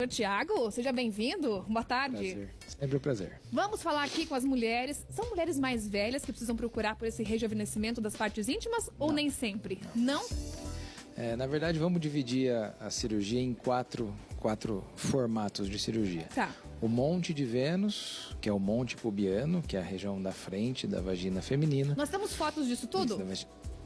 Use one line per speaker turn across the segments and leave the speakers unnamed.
Tiago, seja bem-vindo. Boa tarde.
Prazer. Sempre um prazer.
Vamos falar aqui com as mulheres. São mulheres mais velhas que precisam procurar por esse rejuvenescimento das partes íntimas ou nem sempre? Não?
Na verdade, vamos dividir a cirurgia em quatro formatos de cirurgia.
Tá.
O monte de Vênus, que é o monte pubiano, que é a região da frente da vagina feminina.
Nós temos fotos disso tudo?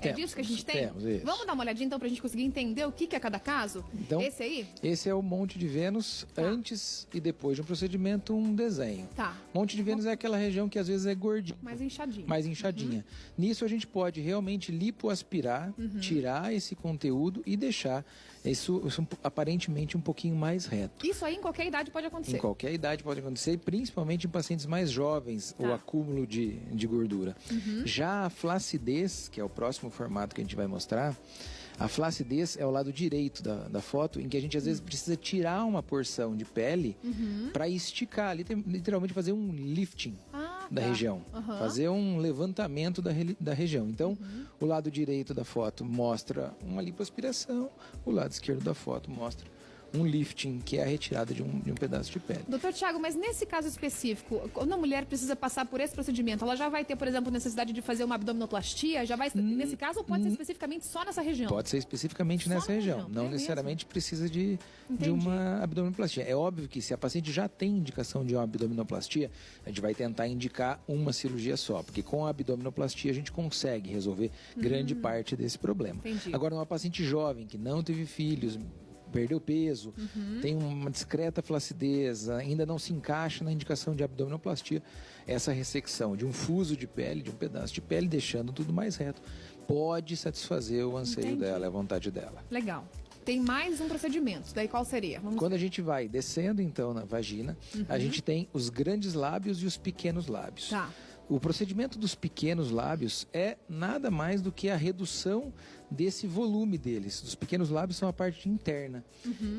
É disso que a gente tem?
Temos, isso.
Vamos dar uma olhadinha então pra gente conseguir entender o que é cada caso?
Então,
esse aí?
Esse é o monte de Vênus, antes e depois de um procedimento, um desenho.
Tá.
Monte de Vênus é aquela região que às vezes é gordinha.
Mais inchadinha.
Mais inchadinha. Nisso a gente pode realmente lipoaspirar, tirar esse conteúdo e deixar isso aparentemente um pouquinho mais reto.
Isso aí em qualquer idade pode acontecer?
Em qualquer idade pode acontecer, principalmente em pacientes mais jovens, o acúmulo de gordura. Já a flacidez, que é o próximo formato que a gente vai mostrar, a flacidez é o lado direito da foto, em que a gente às vezes precisa tirar uma porção de pele para esticar, literalmente fazer um lifting da região, fazer um levantamento da região. Então, o lado direito da foto mostra uma lipoaspiração, o lado esquerdo da foto mostra um lifting, que é a retirada de um pedaço de pele.
Doutor Tiago, mas nesse caso específico, quando a mulher precisa passar por esse procedimento, ela já vai ter, por exemplo, necessidade de fazer uma abdominoplastia? Já vai nesse caso ou pode ser especificamente só nessa região?
Pode ser especificamente
só
nessa região. Não necessariamente precisa de uma abdominoplastia. É óbvio que se a paciente já tem indicação de uma abdominoplastia, a gente vai tentar indicar uma cirurgia só, porque com a abdominoplastia a gente consegue resolver grande parte desse problema.
Entendi.
Agora, uma paciente jovem que não teve filhos, perdeu peso, tem uma discreta flacidez, ainda não se encaixa na indicação de abdominoplastia, essa ressecção de um fuso de pele, de um pedaço de pele, deixando tudo mais reto, pode satisfazer o anseio dela, a vontade dela.
Legal. Tem mais um procedimento, daí qual seria?
Quando a gente vai descendo então na vagina, a gente tem os grandes lábios e os pequenos lábios.
Tá.
O procedimento dos pequenos lábios é nada mais do que a redução desse volume deles. Os pequenos lábios são a parte interna.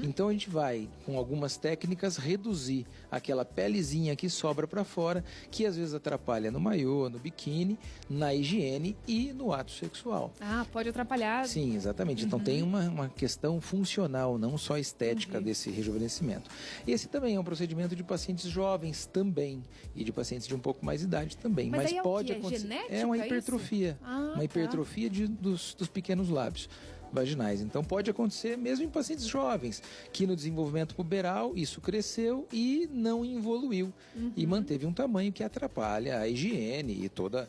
Então a gente vai, com algumas técnicas, reduzir aquela pelezinha que sobra para fora, que às vezes atrapalha no maiô, no biquíni, na higiene e no ato sexual.
Ah, pode atrapalhar.
Sim, exatamente. Então tem uma questão funcional, não só estética desse rejuvenescimento. Esse também é um procedimento de pacientes jovens também, e de pacientes de um pouco mais idade também. Mas pode acontecer.
Genética,
é uma hipertrofia.
Ah,
uma hipertrofia dos pequenos lábios vaginais. Então pode acontecer mesmo em pacientes jovens, que no desenvolvimento puberal isso cresceu e não evoluiu. E manteve um tamanho que atrapalha a higiene e toda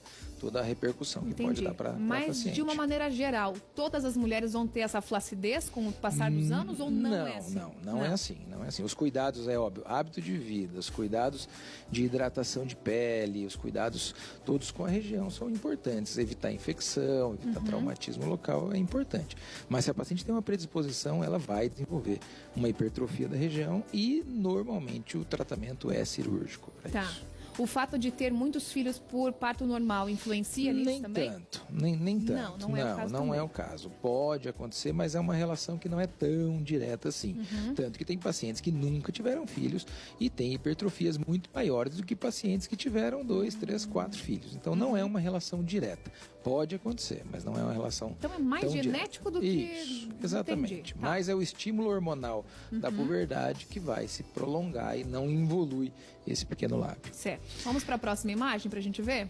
a repercussão que pode dar para a paciente.
Mas de uma maneira geral, todas as mulheres vão ter essa flacidez com o passar dos anos ou não é assim?
Não é assim. Não é assim. Os cuidados, é óbvio, hábito de vida, os cuidados de hidratação de pele, os cuidados todos com a região são importantes. Evitar infecção, evitar traumatismo local é importante. Mas se a paciente tem uma predisposição, ela vai desenvolver uma hipertrofia da região e normalmente o tratamento é cirúrgico para isso.
O fato de ter muitos filhos por parto normal influencia nisso também?
Nem tanto.
Não é o caso.
Não é o caso. Pode acontecer, mas é uma relação que não é tão direta assim. Tanto que tem pacientes que nunca tiveram filhos e têm hipertrofias muito maiores do que pacientes que tiveram 2, 3, 4 filhos. Então não é uma relação direta. Pode acontecer, mas não é uma relação
Então é mais genético do que...
Isso, exatamente. Mas é o estímulo hormonal da puberdade que vai se prolongar e não involui esse pequeno lábio.
Certo. Vamos para a próxima imagem para a gente ver?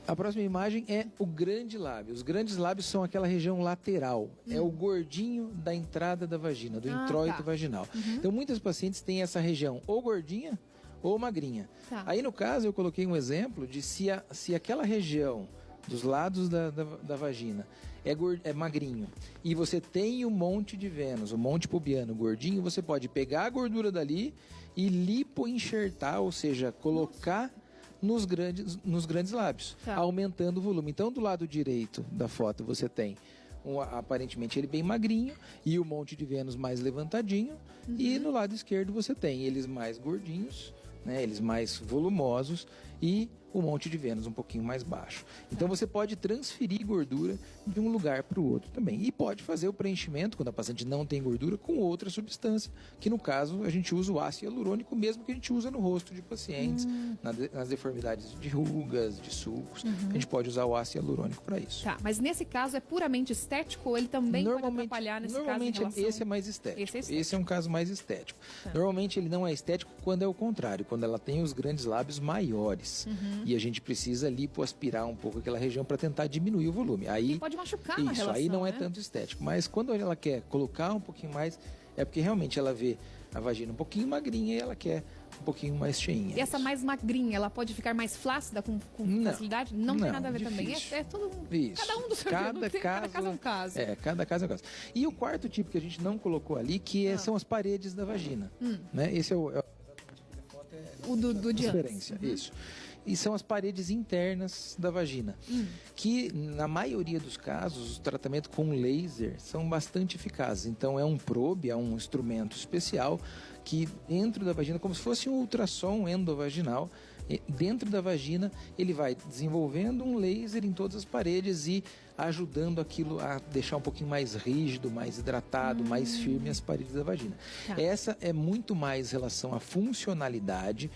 A próxima imagem é o grande lábio. Os grandes lábios são aquela região lateral. É o gordinho da entrada da vagina, do introito vaginal. Então muitas pacientes têm essa região ou gordinha ou magrinha. Aí no caso eu coloquei um exemplo de se aquela região dos lados da vagina é magrinho e você tem o monte de Vênus, o monte pubiano gordinho, você pode pegar a gordura dali e lipoenxertar, ou seja, colocar nos grandes lábios, aumentando o volume. Então do lado direito da foto você tem aparentemente ele bem magrinho e o monte de Vênus mais levantadinho, e no lado esquerdo você tem eles mais gordinhos, eles mais volumosos e o monte de Vênus um pouquinho mais baixo. Então você pode transferir gordura de um lugar para o outro também. E pode fazer o preenchimento, quando a paciente não tem gordura, com outra substância, que no caso a gente usa o ácido hialurônico mesmo que a gente usa no rosto de pacientes, nas deformidades de rugas, de sulcos. A gente pode usar o ácido hialurônico para isso.
Tá, mas nesse caso é puramente estético ou ele também pode atrapalhar nesse caso?
Normalmente esse é mais estético. Esse é um caso mais estético. Normalmente ele não é estético quando é o contrário, quando ela tem os grandes lábios maiores. E a gente precisa lipoaspirar um pouco aquela região para tentar diminuir o volume. Aí
pode machucar na relação,
aí não é
né?
tanto estético. Mas quando ela quer colocar um pouquinho mais, é porque realmente ela vê a vagina um pouquinho magrinha e ela quer um pouquinho mais cheinha.
E essa mais magrinha, ela pode ficar mais flácida com facilidade? Não tem nada a ver
difícil.
também. É todo
Isso.
cada um do seu
cada
caso é um caso.
Cada caso é um caso. E o quarto tipo que a gente não colocou ali, são as paredes da vagina. Né? Esse é
o do
diferença. Isso. E são as paredes internas da vagina, que na maioria dos casos o tratamento com laser são bastante eficazes. Então é um probe, é um instrumento especial que dentro da vagina, como se fosse um ultrassom endovaginal, dentro da vagina ele vai desenvolvendo um laser em todas as paredes e ajudando aquilo a deixar um pouquinho mais rígido, mais hidratado, mais firme as paredes da vagina. Essa é muito mais relação à funcionalidade,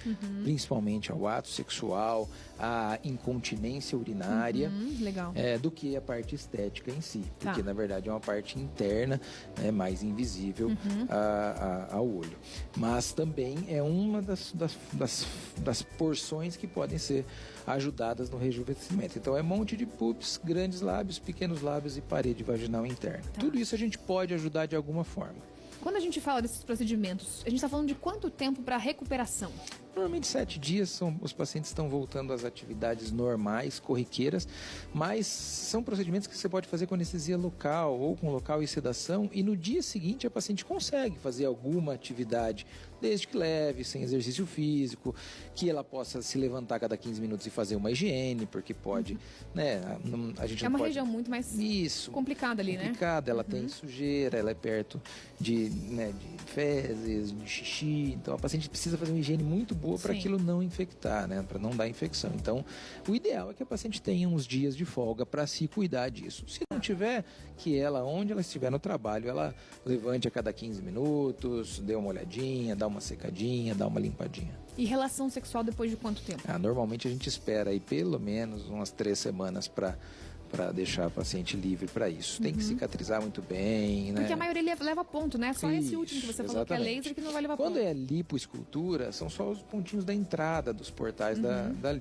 principalmente ao ato sexual, à incontinência urinária,
legal.
Do que a parte estética em si, porque na verdade é uma parte interna, mais invisível ao olho. Mas também é uma das porções que podem ser ajudadas no rejuvenescimento. Então é monte de pubs, grandes lábios, pequenos lábios e parede vaginal interna. Tudo isso a gente pode ajudar de alguma forma.
Quando a gente fala desses procedimentos, a gente está falando de quanto tempo para recuperação?
Normalmente 7 dias os pacientes estão voltando às atividades normais, corriqueiras, mas são procedimentos que você pode fazer com anestesia local ou com local e sedação, e no dia seguinte a paciente consegue fazer alguma atividade, desde que leve, sem exercício físico, que ela possa se levantar a cada 15 minutos e fazer uma higiene, porque pode, a gente
é
não
uma
pode...
região muito mais complicada ali,
complicada, ela tem sujeira, ela é perto de fezes, de xixi, então a paciente precisa fazer uma higiene muito boa para aquilo não infectar, para não dar infecção. Então, o ideal é que a paciente tenha uns dias de folga para se cuidar disso. Se não tiver, que ela, onde ela estiver no trabalho, ela levante a cada 15 minutos, dê uma olhadinha, dá uma secadinha, dá uma limpadinha.
E relação sexual depois de quanto tempo?
Normalmente a gente espera aí pelo menos umas 3 semanas para deixar a paciente livre para isso. Tem que cicatrizar muito bem,
Porque a maioria leva ponto, né? Só esse último que você falou que é laser que não vai levar ponto.
Quando é lipoescultura, são só os pontinhos da entrada dos portais da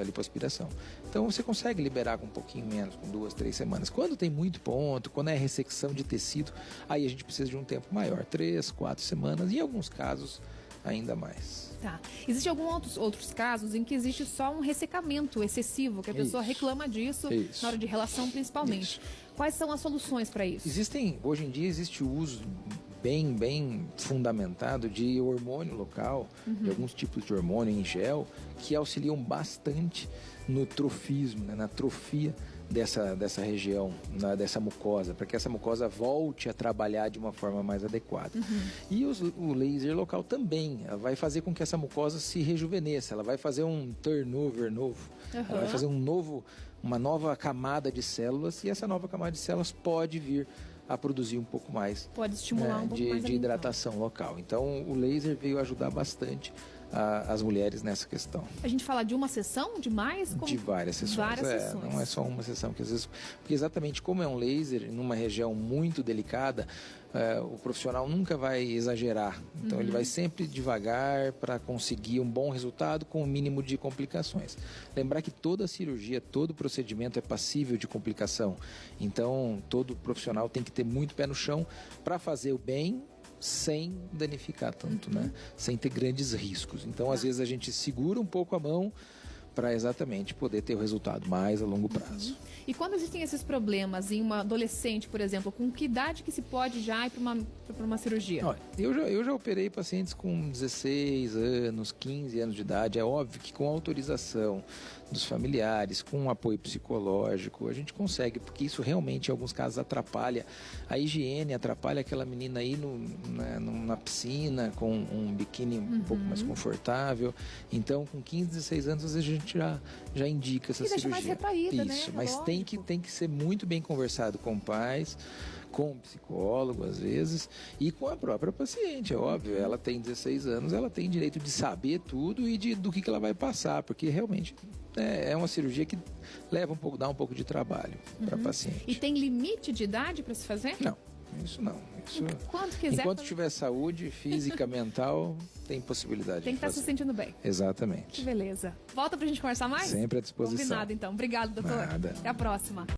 lipoaspiração. Então você consegue liberar com um pouquinho menos, com 2, 3 semanas. Quando tem muito ponto, quando é ressecção de tecido, aí a gente precisa de um tempo maior, 3, 4 semanas, e em alguns casos ainda mais.
Tá. Existem alguns outros casos em que existe só um ressecamento excessivo, que a pessoa reclama disso na hora de relação principalmente. Quais são as soluções para isso?
Hoje em dia existe o uso bem fundamentado de hormônio local, de alguns tipos de hormônio em gel, que auxiliam bastante no trofismo, na atrofia dessa região, dessa mucosa, para que essa mucosa volte a trabalhar de uma forma mais adequada. E o laser local também vai fazer com que essa mucosa se rejuvenesça, ela vai fazer um turnover novo, ela vai fazer uma nova camada de células, e essa nova camada de células pode vir a produzir um pouco mais,
pode estimular um pouco mais
de hidratação local. Então o laser veio ajudar bastante as mulheres nessa questão.
A gente fala de uma sessão, de mais?
De várias sessões.
Sessões.
Não é só uma sessão, que às vezes, porque exatamente como é um laser numa região muito delicada, o profissional nunca vai exagerar. Então ele vai sempre devagar para conseguir um bom resultado com o mínimo de complicações. Lembrar que toda cirurgia, todo procedimento é passível de complicação. Então todo profissional tem que ter muito pé no chão para fazer o bem, sem danificar tanto, sem ter grandes riscos. Então, às vezes, a gente segura um pouco a mão para exatamente poder ter o resultado mais a longo prazo.
E quando existem esses problemas em uma adolescente, por exemplo, com que idade que se pode já ir para uma cirurgia?
Olha, eu já operei pacientes com 16 anos, 15 anos de idade. É óbvio que com autorização dos familiares, com um apoio psicológico, a gente consegue, porque isso realmente em alguns casos atrapalha a higiene, atrapalha aquela menina aí na piscina com um biquíni um pouco mais confortável. Então, com 15, 16 anos, às vezes gente já indica essa
e deixa
cirurgia.
mais retraída,
Isso,
né?
mas tem que ser muito bem conversado com pais, com o psicólogo, às vezes, e com a própria paciente, é óbvio. Ela tem 16 anos, ela tem direito de saber tudo e do que ela vai passar, porque realmente é uma cirurgia que dá um pouco de trabalho para a paciente.
E tem limite de idade para se fazer?
Não, isso não. Isso,
Quanto quiser.
enquanto tiver saúde física, mental, tem possibilidade
Tem que
de
estar se
fazer.
sentindo bem.
Exatamente.
Que beleza. Volta pra gente conversar mais?
Sempre à disposição.
Combinado, então. Obrigado, doutor.
Nada.
Até a próxima.